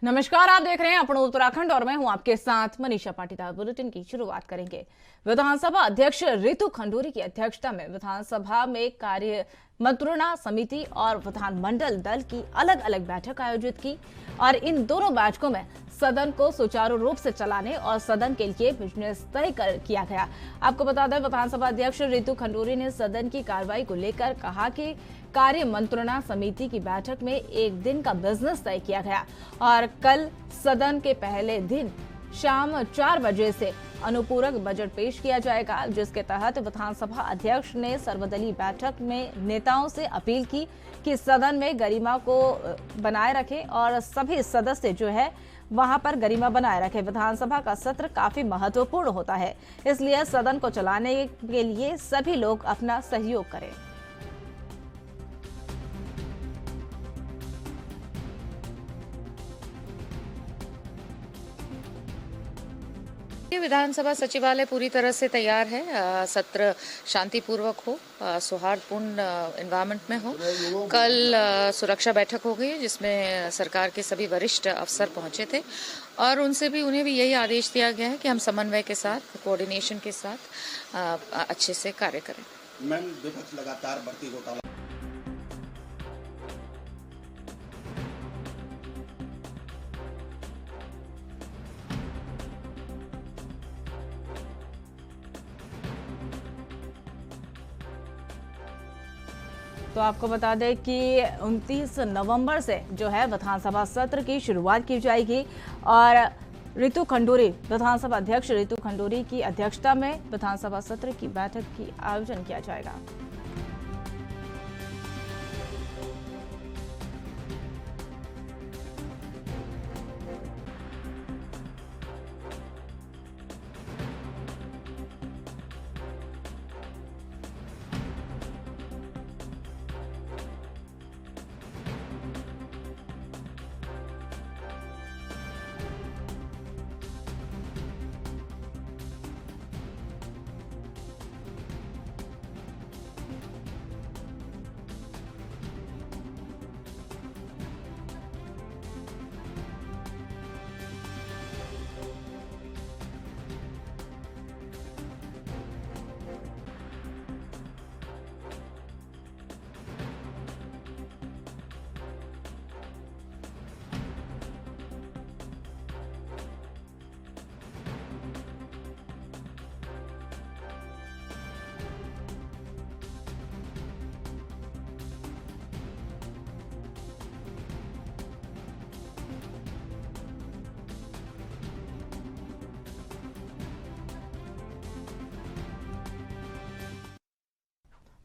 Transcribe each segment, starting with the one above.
नमस्कार, आप देख रहे हैं अपना उत्तराखंड और मैं हूं आपके साथ मनीषा पाटीदार। बुलेटिन की शुरुआत करेंगे। विधानसभा अध्यक्ष रितु खंडूरी की अध्यक्षता में विधानसभा में कार्य मंत्रणा समिति और विधानमंडल दल की अलग अलग बैठक आयोजित की और इन दोनों बैठकों में सदन को सुचारू रूप से चलाने और सदन के लिए बिजनेस तय किया गया। आपको बता दें, विधानसभा अध्यक्ष रितु खंडूरी ने सदन की कार्रवाई को लेकर कहा कि कार्य मंत्रणा समिति की बैठक में एक दिन का बिजनेस तय किया गया और कल सदन के पहले दिन शाम 4 बजे से अनुपूरक बजट पेश किया जाएगा, जिसके तहत विधानसभा अध्यक्ष ने सर्वदलीय बैठक में नेताओं से अपील की कि सदन में गरिमा को बनाए रखें और सभी सदस्य जो है वहां पर गरिमा बनाए रखें। विधानसभा का सत्र काफी महत्वपूर्ण होता है, इसलिए सदन को चलाने के लिए सभी लोग अपना सहयोग करें। विधानसभा सचिवालय पूरी तरह से तैयार है। सत्र शांतिपूर्वक हो, सौहार्दपूर्ण एनवायरनमेंट में हो। कल सुरक्षा बैठक हो गई जिसमें सरकार के सभी वरिष्ठ अफसर पहुंचे थे और उन्हें भी यही आदेश दिया गया है कि हम समन्वय के साथ, कोऑर्डिनेशन के साथ अच्छे से कार्य करें। मैम, विपक्ष लगातार बढ़ती घोटाला तो आपको बता दें कि 29 नवंबर से जो है विधानसभा सत्र की शुरुआत की जाएगी और विधानसभा अध्यक्ष रितु खंडूरी की अध्यक्षता में विधानसभा सत्र की बैठक की आयोजन किया जाएगा।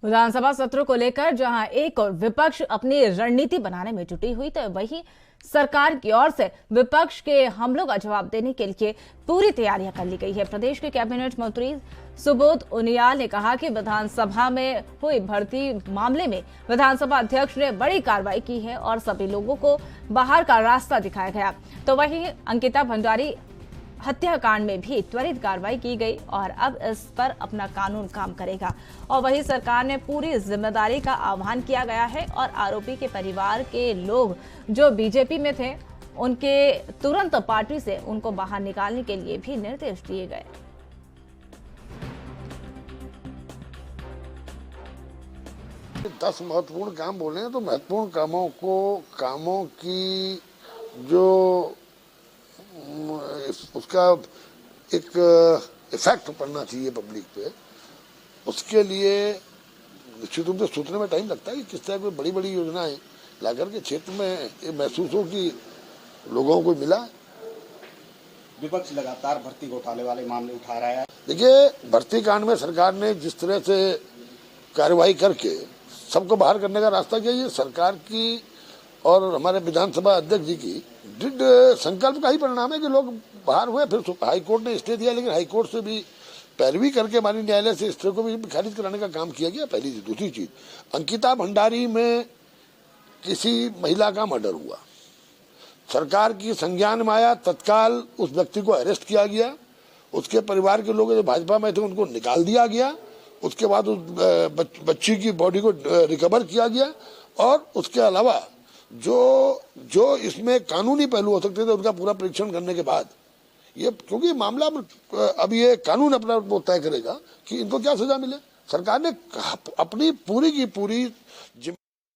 विधानसभा सत्र को लेकर जहां एक और विपक्ष अपनी रणनीति बनाने में जुटी हुई, तो वहीं सरकार की ओर से विपक्ष के हमलों का जवाब देने के लिए पूरी तैयारियां कर ली गई है। प्रदेश के कैबिनेट मंत्री सुबोध उनियाल ने कहा कि विधानसभा में हुई भर्ती मामले में विधानसभा अध्यक्ष ने बड़ी कार्रवाई की है और सभी लोगों को बाहर का रास्ता दिखाया गया। तो वहीं अंकिता भंडारी हत्याकांड में भी त्वरित कार्रवाई की गई और अब इस पर अपना कानून काम करेगा। और वहीं सरकार ने पूरी जिम्मेदारी का आह्वान किया गया है और आरोपी के परिवार के लोग जो बीजेपी में थे उनके तुरंत पार्टी से उनको बाहर निकालने के लिए भी निर्देश दिए गए। दस महत्वपूर्ण काम बोले हैं तो महत्वपूर्ण कामों की जो उसका एक इफेक्ट पड़ना चाहिए पब्लिक पे, उसके लिए निश्चित रूप से सोचने में टाइम लगता है कि किस तरह की बड़ी बड़ी योजनाएं लाकर के क्षेत्र में ये महसूस हो कि लोगों को मिला। विपक्ष लगातार भर्ती घोटाले वाले मामले उठा रहा है। देखिए, भर्ती कांड में सरकार ने जिस तरह से कार्रवाई करके सबको बाहर करने का रास्ता किया, ये सरकार की और हमारे विधानसभा अध्यक्ष जी की दृढ़ संकल्प का ही परिणाम है कि लोग बाहर हुए। फिर हाईकोर्ट ने स्टे दिया, लेकिन हाईकोर्ट से भी पैरवी करके माननीय न्यायालय से स्टे को भी खारिज कराने का काम किया गया। पहली चीज। दूसरी चीज, अंकिता भंडारी में किसी महिला का मर्डर हुआ, सरकार की संज्ञान में आया, तत्काल उस व्यक्ति को अरेस्ट किया गया, उसके परिवार के लोग जो भाजपा में थे उनको निकाल दिया गया, उसके बाद उस बच्ची की बॉडी को रिकवर किया गया और उसके अलावा जो जो इसमें कानूनी पहलू हो सकते थे उनका पूरा परीक्षण करने के बाद ये, क्योंकि मामला अब ये कानून अपना वो तय करेगा कि इनको क्या सजा मिले। सरकार ने अपनी पूरी की पूरी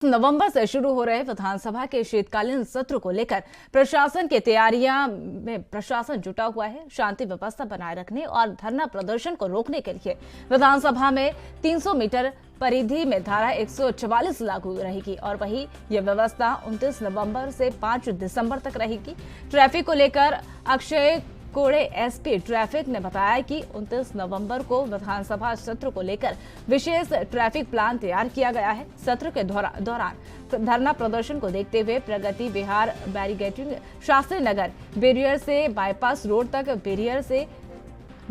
नवंबर से शुरू हो रहे विधानसभा के शीतकालीन सत्र को लेकर प्रशासन की तैयारियां में प्रशासन जुटा हुआ है। शांति व्यवस्था बनाए रखने और धरना प्रदर्शन को रोकने के लिए विधानसभा में 300 मीटर परिधि में धारा 144 लागू रहेगी और वही यह व्यवस्था 29 नवंबर से 5 दिसंबर तक रहेगी। ट्रैफिक को लेकर अक्षय कोड़े एसपी ट्रैफिक ने बताया कि 29 नवंबर को विधानसभा सत्र को लेकर विशेष ट्रैफिक प्लान तैयार किया गया है। सत्र के दौरान धरना प्रदर्शन को देखते हुए प्रगति विहार बैरिकेडिंग, शास्त्री नगर बैरियर से बाईपास रोड तक बैरियर से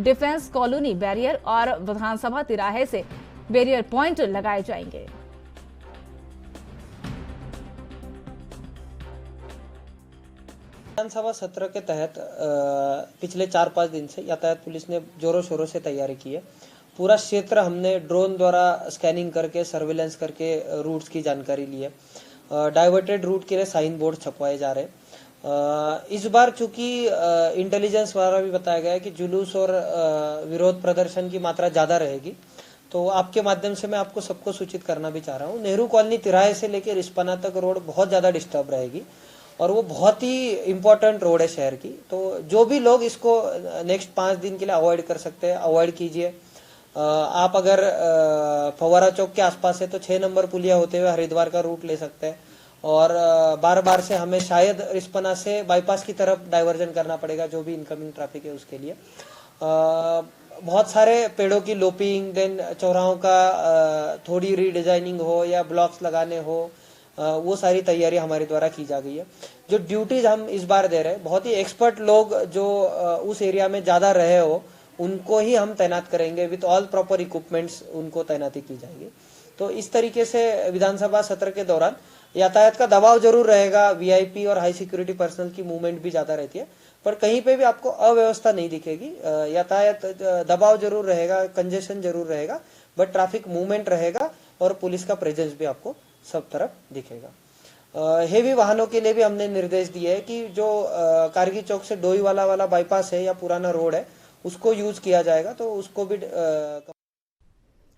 डिफेंस कॉलोनी बैरियर और विधानसभा तिराहे से बैरियर पॉइंट लगाए जाएंगे। विधानसभा सत्र के तहत पिछले 4-5 दिन से यातायात पुलिस ने जोरों शोरों से तैयारी की है। पूरा क्षेत्र हमने ड्रोन द्वारा स्कैनिंग करके सर्विलेंस करके रूट्स की जानकारी ली है। डाइवर्टेड रूट के लिए साइन बोर्ड छपवाए जा रहे हैं। इस बार चूंकि इंटेलिजेंस द्वारा भी बताया गया है कि जुलूस और विरोध प्रदर्शन की मात्रा ज़्यादा रहेगी, तो आपके माध्यम से मैं आपको सबको सूचित करना भी चाह रहा हूँ। नेहरू कॉलोनी तिराहे से लेकर रिस्पना तक रोड बहुत ज़्यादा डिस्टर्ब रहेगी और वो बहुत ही इम्पोर्टेंट रोड है शहर की। तो जो भी लोग इसको नेक्स्ट 5 दिन के लिए अवॉइड कर सकते हैं, अवॉइड कीजिए। आप अगर फव्वारा चौक के आसपास है तो 6 नंबर पुलिया होते हुए हरिद्वार का रूट ले सकते हैं और बार बार से हमें शायद रिस्पना से बाईपास की तरफ डाइवर्जन करना पड़ेगा जो भी इनकमिंग ट्रैफिक है उसके लिए। बहुत सारे पेड़ों की लोपिंग, देन चौराहों का थोड़ी रीडिजाइनिंग हो या ब्लॉक्स लगाने हो, वो सारी तैयारी हमारे द्वारा की जा गई है। जो ड्यूटीज हम इस बार दे रहे हैं, बहुत ही एक्सपर्ट लोग जो उस एरिया में ज़्यादा रहे हो उनको ही हम तैनात करेंगे। विथ ऑल प्रॉपर इक्विपमेंट्स उनको तैनाती की जाएगी। तो इस तरीके से विधानसभा सत्र के दौरान यातायात का दबाव जरूर रहेगा। वीआईपी और हाई सिक्योरिटी पर्सनल की मूवमेंट भी ज़्यादा रहती है, पर कहीं पे भी आपको अव्यवस्था नहीं दिखेगी। यातायात दबाव जरूर रहेगा, कंजेशन जरूर रहेगा, बट ट्रैफिक मूवमेंट रहेगा और पुलिस का प्रेजेंस भी आपको सब तरफ दिखेगा। हेवी वाहनों के लिए भी हमने निर्देश दिए है कि जो कारगी चौक से डोईवाला वाला बाईपास है या पुराना रोड है उसको यूज किया जाएगा, तो उसको भी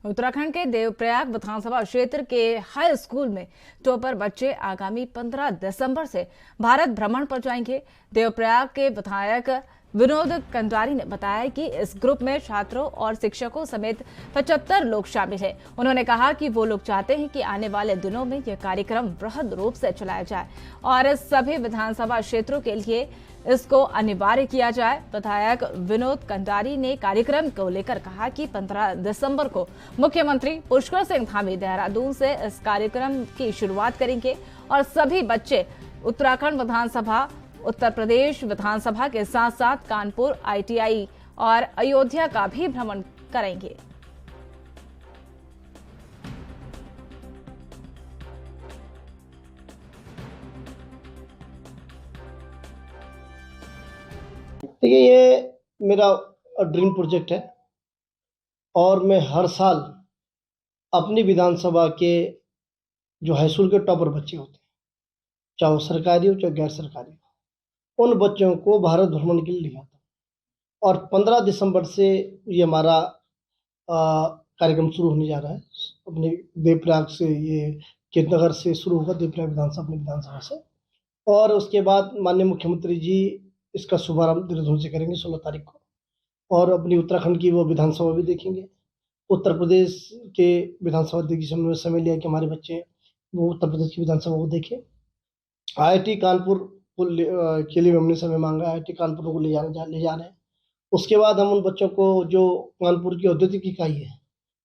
उत्तराखंड के देवप्रयाग विधानसभा क्षेत्र के हाई स्कूल में टॉपर बच्चे आगामी 15 दिसंबर से भारत भ्रमण पर जाएंगे। देवप्रयाग के विधायक विनोद कंडारी ने बताया कि इस ग्रुप में छात्रों और शिक्षकों समेत 75 लोग शामिल हैं। उन्होंने कहा कि वो लोग चाहते हैं कि आने वाले दिनों में यह कार्यक्रम वृहद रूप से चलाया जाए और सभी विधानसभा क्षेत्रों के लिए इसको अनिवार्य किया जाए। विधायक विनोद कंडारी ने कार्यक्रम को लेकर कहा कि 15 दिसंबर को मुख्यमंत्री पुष्कर सिंह धामी देहरादून से इस कार्यक्रम की शुरुआत करेंगे और सभी बच्चे उत्तराखंड विधानसभा, उत्तर प्रदेश विधानसभा के साथ साथ कानपुर, ITI और अयोध्या का भी भ्रमण करेंगे। देखिए, ये मेरा ड्रीम प्रोजेक्ट है और मैं हर साल अपनी विधानसभा के जो हाई स्कूल के टॉपर बच्चे होते हैं, चाहे वो सरकारी हो चाहे गैर सरकारी हो, उन बच्चों को भारत भ्रमण के लिए ले जाता हूँ। और 15 दिसंबर से ये हमारा कार्यक्रम शुरू होने जा रहा है। अपने देवप्रयाग से, ये कीर्तनगर से शुरू होगा, देवप्रयाग विधानसभा अपनी विधानसभा से, और उसके बाद माननीय मुख्यमंत्री जी इसका शुभारंभ देहरादून से करेंगे 16 तारीख को, और अपनी उत्तराखंड की वो विधानसभा भी देखेंगे। उत्तर प्रदेश के विधानसभा अध्यक्ष जी ने समय लिया कि हमारे बच्चे वो उत्तर प्रदेश की विधानसभा को देखें। IIT कानपुर के लिए हमने समय मांगा, IIT कानपुर को ले जा रहे हैं। उसके बाद हम उन बच्चों को जो कानपुर की औद्योगिक इकाई है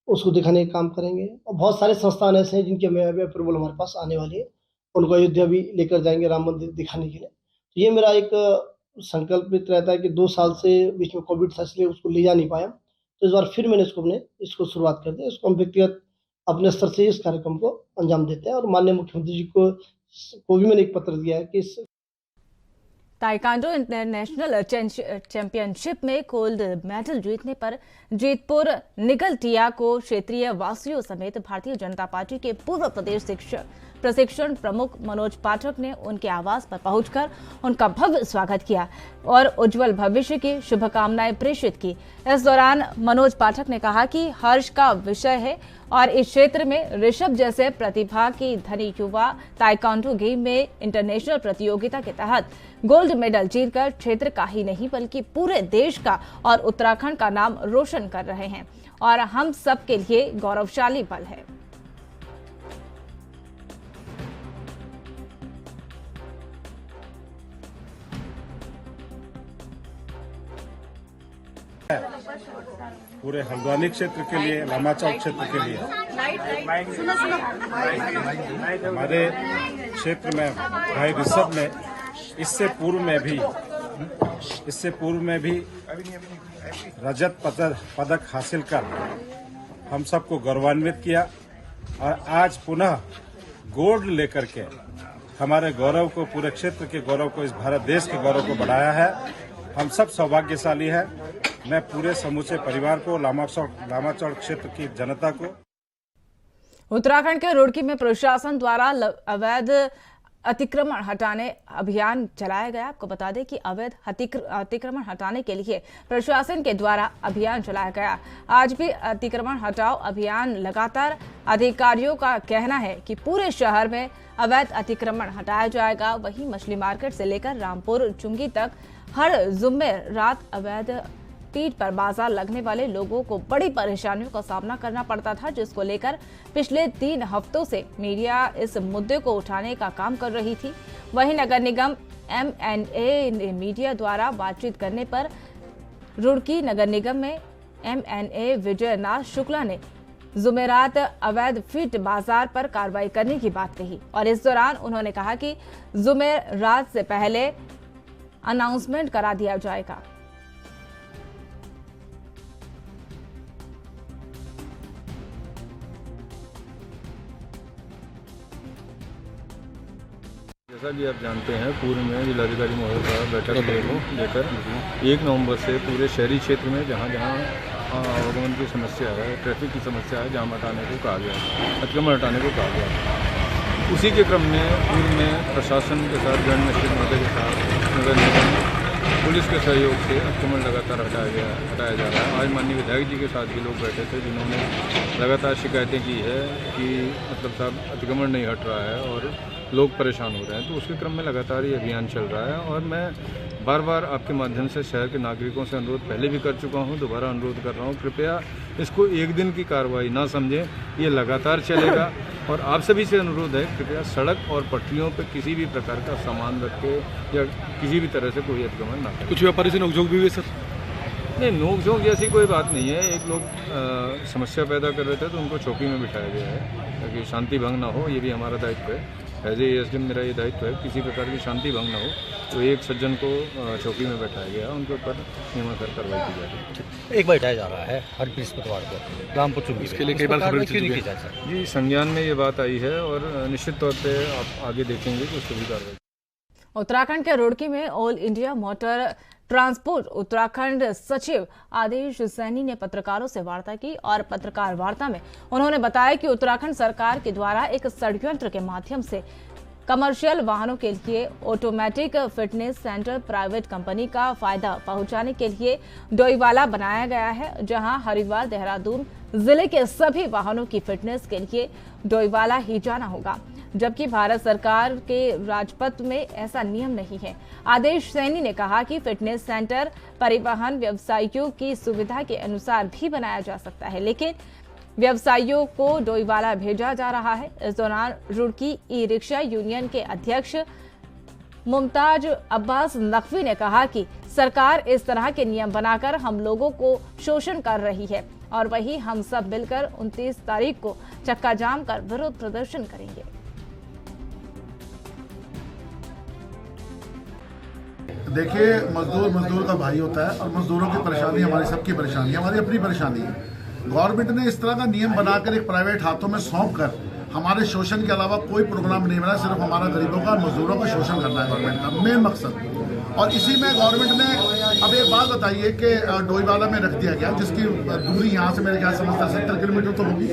उसको दिखाने का काम करेंगे। और बहुत सारे संस्थान ऐसे हैं जिनके में अप्रूवल हमारे पास आने वाली है, उनको अयोध्या भी लेकर जाएंगे राम मंदिर दिखाने के लिए। तो ये मेरा एक संकल्पित रहता है कि 2 साल से बीच में कोविड था इसलिए उसको ले जा नहीं पाया, तो इस बार फिर मैंने इसको शुरुआत कर दी। इसको हम व्यक्तिगत अपने स्तर से इस कार्यक्रम को अंजाम देते हैं और माननीय मुख्यमंत्री जी को भी मैंने एक पत्र दिया है कि ताइक्वांडो इंटरनेशनल चैंपियनशिप में गोल्ड मेडल जीतने पर जीतपुर निगलटिया को क्षेत्रीय वासियों समेत भारतीय जनता पार्टी के पूर्व प्रदेश प्रशिक्षण प्रमुख मनोज पाठक ने उनके आवास पर पहुंचकर उनका भव्य स्वागत किया और उज्जवल भविष्य की शुभकामनाएं प्रेषित की। इस दौरान मनोज पाठक ने कहा कि हर्ष का विषय है और इस क्षेत्र में ऋषभ जैसे प्रतिभा की धनी युवा ताइक्वांडो गेम में इंटरनेशनल प्रतियोगिता के तहत गोल्ड मेडल जीतकर क्षेत्र का ही नहीं बल्कि पूरे देश का और उत्तराखंड का नाम रोशन कर रहे हैं और हम सब के लिए गौरवशाली पल है। पूरे हल्द्वानी क्षेत्र के लिए, लामाचौक क्षेत्र के लिए, हमारे क्षेत्र में भाई ऋषभ ने इससे पूर्व में भी रजत पदक हासिल कर हम सबको गौरवान्वित किया और आज पुनः गोल्ड लेकर के हमारे गौरव को, पूरे क्षेत्र के गौरव को, इस भारत देश के गौरव को बढ़ाया है। हम सब सौभाग्यशाली हैं। मैं पूरे समूचे परिवार को, लामाचौक क्षेत्र की जनता को। उत्तराखंड के रुड़की में प्रशासन द्वारा अवैध अतिक्रमण हटाने अभियान चलाया गया। आपको बता दें कि अवैध अतिक्रमण हटाने के लिए प्रशासन के द्वारा अभियान चलाया गया। आज भी अतिक्रमण हटाओ अभियान लगातार। अधिकारियों का कहना है कि पूरे शहर में अवैध अतिक्रमण हटाया जाएगा। वहीं मछली मार्केट से लेकर रामपुर चुंगी तक हर जुम्मे रात अवैध पीठ पर बाजार लगने वाले लोगों को बड़ी परेशानियों का सामना करना पड़ता था, जिसको लेकर पिछले 3 हफ्तों से मीडिया इस मुद्दे को उठाने का काम कर रही थी। वहीं नगर निगम MNA ने मीडिया द्वारा बातचीत करने पर रुड़की नगर निगम में MNA विजय नाथ शुक्ला ने जुमेरात अवैध फीट बाजार पर कार्रवाई करने की बात कही और इस दौरान उन्होंने कहा कि जुमेरात से पहले अनाउंसमेंट करा दिया जाएगा। जैसा कि आप जानते हैं, पूर्व में जिलाधिकारी महोदय द्वारा बैठक लेकर 1 नवंबर से पूरे शहरी क्षेत्र में जहां आवागमन की समस्या है, ट्रैफिक की समस्या है, जाम हटाने को कहा गया, अतिक्रमण हटाने को कहा गया। उसी के क्रम में पूर्व में प्रशासन के साथ, जॉइंट मजिस्ट्रेट महोदय के साथ, नगर निगम, पुलिस के सहयोग से अतिक्रमण लगातार हटाया जा रहा है। आज माननीय विधायक जी के साथ भी लोग बैठे थे, जिन्होंने लगातार शिकायतें की है कि मतलब साहब अतिक्रमण नहीं हट रहा है और लोग परेशान हो रहे हैं। तो उसके क्रम में लगातार ये अभियान चल रहा है और मैं बार बार आपके माध्यम से शहर के नागरिकों से अनुरोध पहले भी कर चुका हूं, दोबारा अनुरोध कर रहा हूं, कृपया इसको एक दिन की कार्रवाई ना समझें, ये लगातार चलेगा। और आप सभी से अनुरोध है, कृपया सड़क और पटरियों पर किसी भी प्रकार का सामान रख के या किसी भी तरह से कोई अतिक्रमण ना करें। कुछ व्यापारी से नोकझोंक भी हुई सर? नहीं, नोकझोंक जैसी कोई बात नहीं है। एक लोग समस्या पैदा कर रहे थे तो उनको चौकी में बिठाया गया है ताकि शांति भंग ना हो। ये भी हमारा दायित्व है, एज ए एसडीएम मेरा ये दायित्व है, किसी प्रकार की शांति भंग ना हो। तो एक सज्जन को चौकी में बैठाया गया, उनके ऊपर नियमानुसार कार्रवाई की जा रही है। एक बैठाया जा रहा है हर बृहस्पतिवार को रामपुर चुंगी। इसके लिए कई बार खबर क्यों नहीं की जाती सर? जी, संज्ञान में ये बात आई है और निश्चित तौर पे आप आगे देखेंगे कि उसको भी कार्रवाई। उत्तराखंड के रुड़की में all India motor transport Uttarakhand सचिव आदेश सैनी ने पत्रकारों से वार्ता की और पत्रकार वार्ता में उन्होंने बताया कि उत्तराखंड सरकार के द्वारा एक षड्यंत्र के माध्यम से कमर्शियल वाहनों के लिए automatic fitness centre private company का फायदा पहुंचाने के लिए डोईवाला बनाया गया है, जहां हरिद्वार, देहरादून जिले के सभी वाहनों की फिटनेस के लिए डोईवाला ही जाना होगा, जबकि भारत सरकार के राजपथ में ऐसा नियम नहीं है। आदेश सैनी ने कहा कि फिटनेस सेंटर परिवहन व्यवसायियों की सुविधा के अनुसार भी बनाया जा सकता है, लेकिन व्यवसायियों को डोईवाला भेजा जा रहा है। इस दौरान रुड़की ई रिक्शा यूनियन के अध्यक्ष मुमताज अब्बास नकवी ने कहा कि सरकार इस तरह के नियम बनाकर हम लोगों को शोषण कर रही है और वही हम सब मिलकर 29 तारीख को चक्का जाम कर विरोध प्रदर्शन करेंगे। देखिए, मजदूर का भाई होता है और मजदूरों की परेशानी हमारी सबकी परेशानी है, हमारी अपनी परेशानी है। गवर्नमेंट ने इस तरह का नियम बनाकर एक प्राइवेट हाथों में सौंप कर हमारे शोषण के अलावा कोई प्रोग्राम नहीं बना, सिर्फ हमारा गरीबों का और मजदूरों का शोषण करना है गवर्नमेंट का मेन मकसद। और इसी में गवर्नमेंट ने अब एक बात बताइए कि डोईवाला में रख दिया गया, जिसकी दूरी यहाँ से मेरे ख्याल समझता 70 किलोमीटर तो होगी,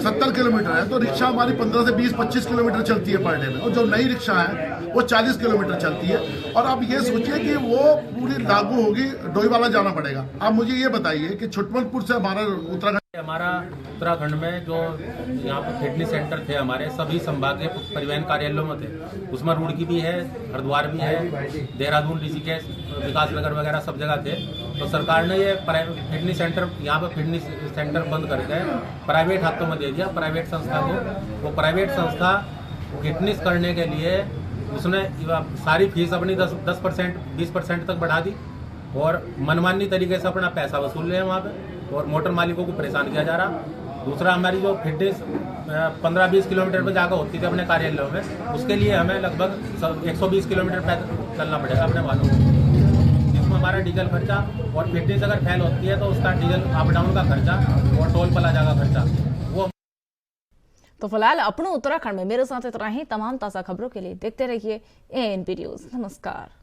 70 किलोमीटर है, तो रिक्शा हमारी 15 से 20-25 किलोमीटर चलती है पर डे में, और जो नई रिक्शा है वो 40 किलोमीटर चलती है। और आप ये सोचिए कि वो पूरी लागू होगी, डोईवाला जाना पड़ेगा। आप मुझे ये बताइए कि छुटमलपुर से हमारा उत्तराखंड में जो यहाँ पर फिटनेस सेंटर थे हमारे सभी संभागीय परिवहन कार्यालयों में थे, उसमें रुड़की भी है, हरिद्वार भी है, देहरादून, ऋषिकेश, विकासनगर वगैरह सब जगह थे। तो सरकार ने ये फिटनेस सेंटर यहाँ पर फिटनेस सेंटर बंद करके प्राइवेट हाथों में दे दिया, प्राइवेट संस्था को। वो प्राइवेट संस्था फिटनेस करने के लिए उसने सारी फीस अपनी 10% 20% तक बढ़ा दी और मनमानी तरीके से अपना पैसा वसूल रहे हैं वहाँ पे, और मोटर मालिकों को परेशान किया जा रहा। दूसरा, हमारी जो फिटनेस 15-20 किलोमीटर पर जाकर होती थी अपने कार्यालयों में, उसके लिए हमें लगभग 120 किलोमीटर पैदल चलना पड़ेगा अपने वालों को, जिसमें हमारा डीजल खर्चा, और फिटनेस अगर फेल होती है तो उसका डीजल अप डाउन का खर्चा और टोल प्लाजा का खर्चा वो। तो फिलहाल अपनों उत्तराखंड में मेरे साथ इतना ही। तमाम ताज़ा खबरों के लिए देखते रहिए ANP न्यूज़। नमस्कार।